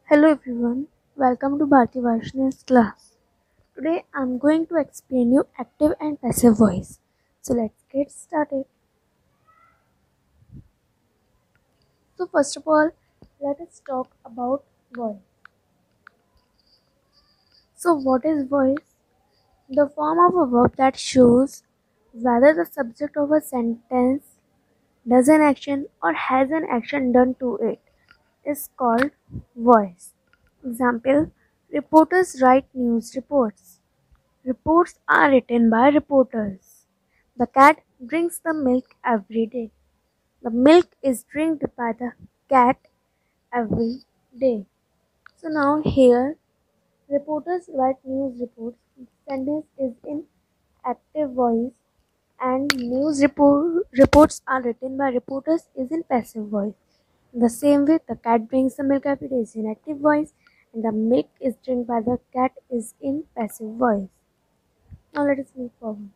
Hello everyone, welcome to Bharti Varshnav's class. Today I am going to explain you active and passive voice. So let's get started. So first of all, let us talk about voice. So what is voice? The form of a verb that shows whether the subject of a sentence does an action or has an action done to it is called voice. Example, reporters write news reports. Reports are written by reporters. The cat drinks the milk every day. The milk is drank by the cat every day. So now here, reporters write news reports. Sentence is in active voice and reports are written by reporters is in passive voice. In the same way, the cat drinks the milk every day is in active voice and the milk is drank by the cat is in passive voice. Now let us move forward.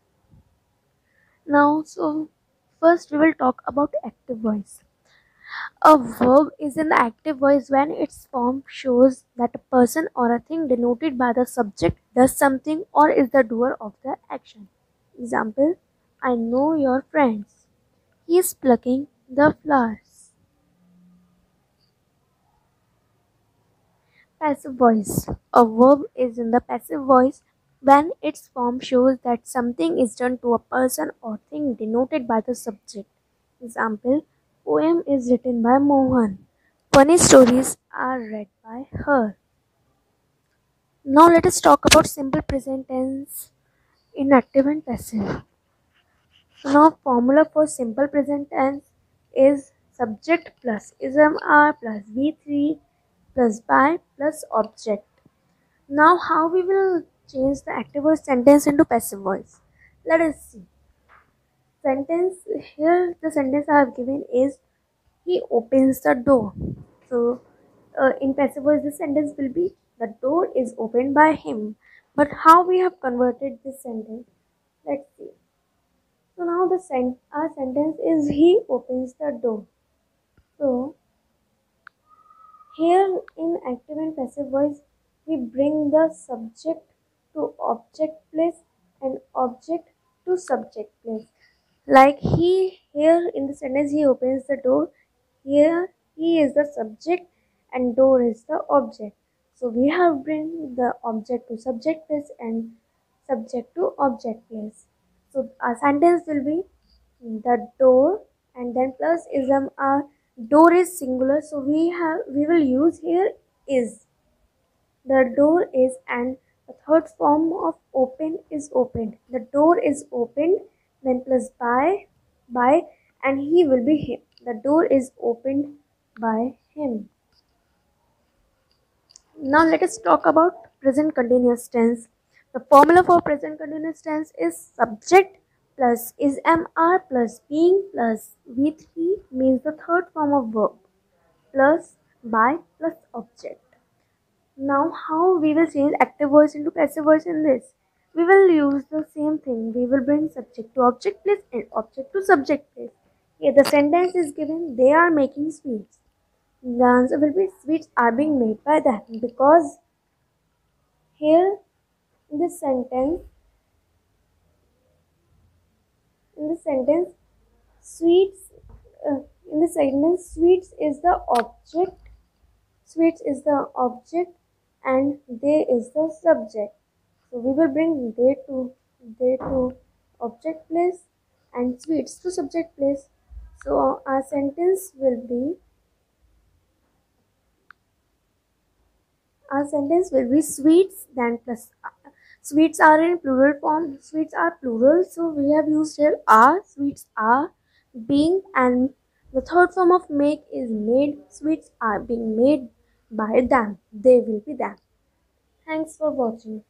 First we will talk about active voice. A verb is in the active voice when its form shows that a person or a thing denoted by the subject does something or is the doer of the action. Example, I know your friends. He is plucking the flowers. Passive voice. A verb is in the passive voice when its form shows that something is done to a person or thing denoted by the subject. Example, poem is written by Mohan. Funny stories are read by her. Now let us talk about simple present tense in active and passive. So now formula for simple present tense is subject plus ism r plus v3 plus by plus object. Now how we will change the active voice sentence into passive voice? Let us see. Sentence here the sentence I have given is he opens the door. So in passive voice this sentence will be the door is opened by him. But how we have converted this sentence? Let's see. So now our sentence is he opens the door. So here in active and passive voice, we bring the subject to object place and object to subject place. Like here in the sentence, he opens the door. Here he is the subject and door is the object. So we have bring the object to subject place and subject to object place. So our sentence will be the door and then plus ism our door is singular, so we will use here is. The door is and the third form of open is opened. The door is opened, then plus by and he will be him. The door is opened by him. Now let us talk about present continuous tense. The formula for present continuous tense is subject plus is mr plus being plus v3 means the third form of verb plus by plus object. Now how we will change active voice into passive voice in this? We will use the same thing. We will bring subject to object place and object to subject place. Here the sentence is given they are making sweets. The answer will be sweets are being made by them because here in this sentence in the sentence sweets uh, in the sentence sweets is the object and they is the subject. So we will bring they to object place and sweets to subject place. So our sentence will be sweets then plus sweets are in plural form. Sweets are plural, so we have used here are. Sweets are being, and the third form of make is made. Sweets are being made by them. They will be them. Thanks for watching.